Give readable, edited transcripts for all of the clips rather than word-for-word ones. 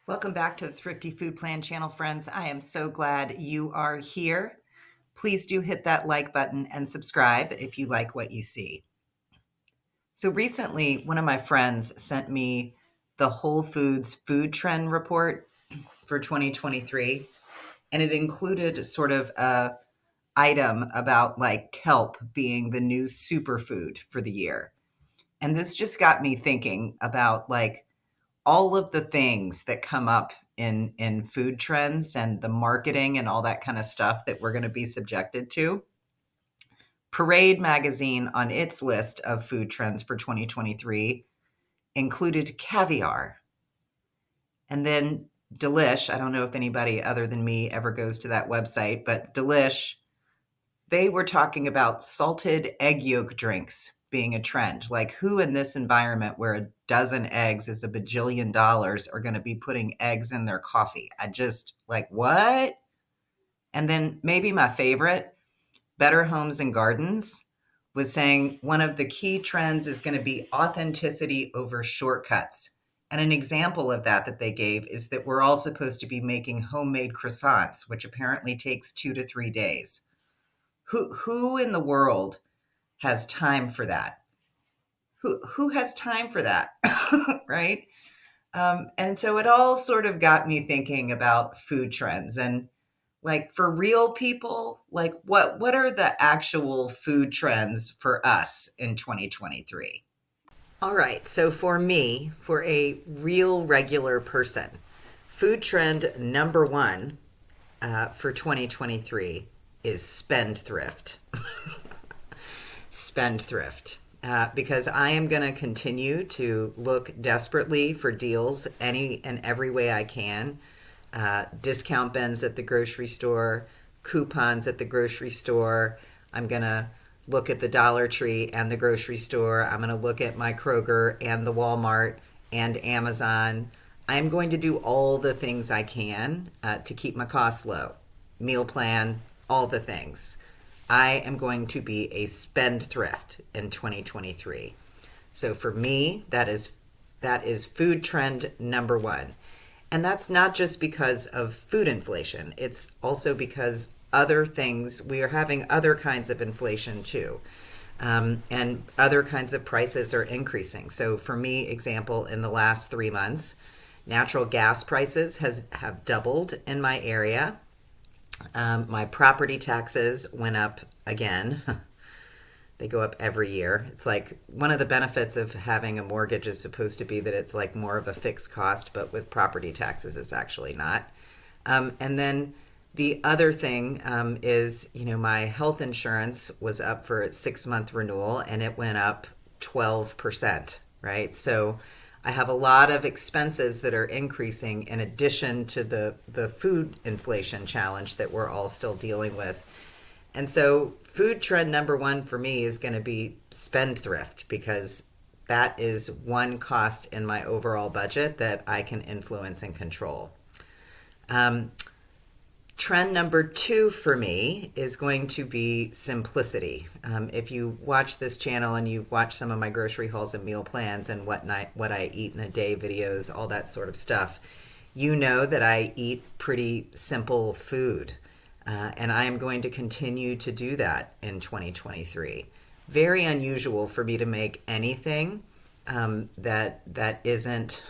Welcome back to the Thrifty Food Plan channel, friends. I am so glad you are here. Please do hit that like button and subscribe if you like what you see. So recently, one of my friends sent me the Whole Foods food trend report for 2023, and it included sort of a item about like kelp being the new superfood for the year. And this just got me thinking about like all of the things that come up in food trends and the marketing and all that kind of stuff that we're going to be subjected to. Parade magazine on its list of food trends for 2023 included caviar. And then Delish, I don't know if anybody other than me ever goes to that website, but Delish, they were talking about salted egg yolk drinks being a trend. Like, who in this environment where a dozen eggs is a bajillion dollars are going to be putting eggs in their coffee? I just like, what? And then maybe my favorite, Better Homes and Gardens, was saying one of the key trends is going to be authenticity over shortcuts. And an example of that they gave is that we're all supposed to be making homemade croissants, which apparently takes 2 to 3 days. Who in the world has time for that? Who has time for that? Right? And so it all sort of got me thinking about food trends and like for real people, like what are the actual food trends for us in 2023? All right, so for me, for a real regular person, food trend number one for 2023 is spendthrift. Spendthrift. Because I am going to continue to look desperately for deals any and every way I can. Discount bins at the grocery store, coupons at the grocery store. I'm going to look at the Dollar Tree and the grocery store. I'm going to look at my Kroger and the Walmart and Amazon. I'm going to do all the things I can to keep my costs low. Meal plan, all the things. I am going to be a spendthrift in 2023. So for me, that is food trend number one. And that's not just because of food inflation. It's also because other things, we are having other kinds of inflation too. And other kinds of prices are increasing. So for me, example, in the last 3 months, natural gas prices have doubled in my area. My property taxes went up again. They go up every year. It's like one of the benefits of having a mortgage is supposed to be that it's like more of a fixed cost, but with property taxes, it's actually not. And then the other thing is, my health insurance was up for its 6-month renewal and it went up 12%, right? So I have a lot of expenses that are increasing in addition to the food inflation challenge that we're all still dealing with. And so food trend number one for me is going to be spendthrift because that is one cost in my overall budget that I can influence and control. Trend number two for me is going to be simplicity. If you watch this channel and you watch some of my grocery hauls and meal plans and what I eat in a day videos, all that sort of stuff, you know that I eat pretty simple food. And I am going to continue to do that in 2023. Very unusual for me to make anything that isn't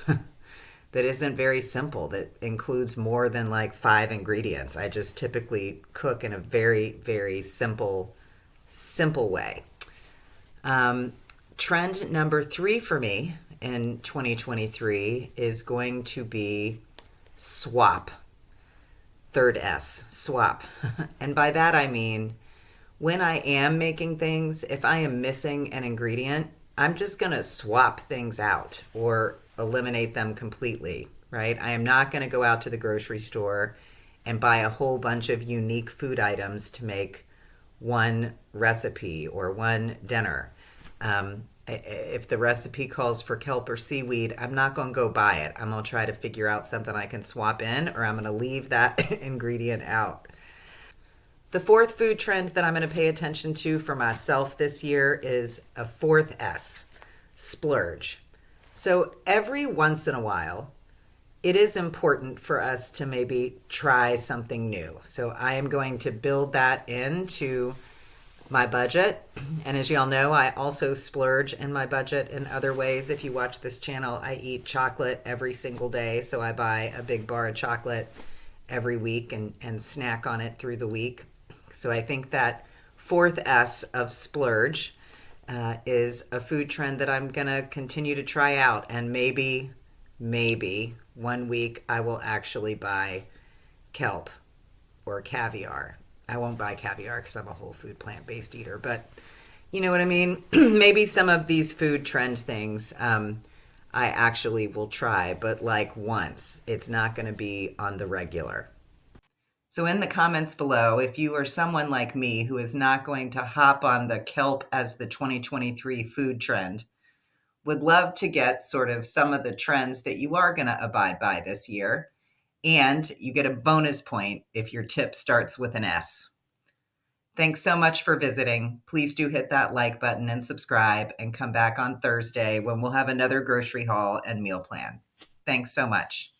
that isn't very simple, that includes more than like 5 ingredients. I just typically cook in a very, very simple way. Trend number 3 for me in 2023 is going to be swap. Third S, swap. And by that I mean, when I am making things, if I am missing an ingredient, I'm just going to swap things out or eliminate them completely, right? I am not going to go out to the grocery store and buy a whole bunch of unique food items to make one recipe or one dinner. If the recipe calls for kelp or seaweed, I'm not going to go buy it. I'm going to try to figure out something I can swap in, or I'm going to leave that ingredient out. The fourth food trend that I'm going to pay attention to for myself this year is a fourth S, splurge. So every once in a while, it is important for us to maybe try something new. So I am going to build that into my budget. And as y'all know, I also splurge in my budget in other ways. If you watch this channel, I eat chocolate every single day. So I buy a big bar of chocolate every week and snack on it through the week. So I think that fourth S of splurge is a food trend that I'm going to continue to try out. And maybe one week I will actually buy kelp or caviar. I won't buy caviar because I'm a whole food plant-based eater, but you know what I mean? Maybe some of these food trend things I actually will try, but like once. It's not going to be on the regular. So in the comments below, if you are someone like me who is not going to hop on the kelp as the 2023 food trend, would love to get sort of some of the trends that you are going to abide by this year. And you get a bonus point if your tip starts with an S. Thanks so much for visiting. Please do hit that like button and subscribe and come back on Thursday when we'll have another grocery haul and meal plan. Thanks so much.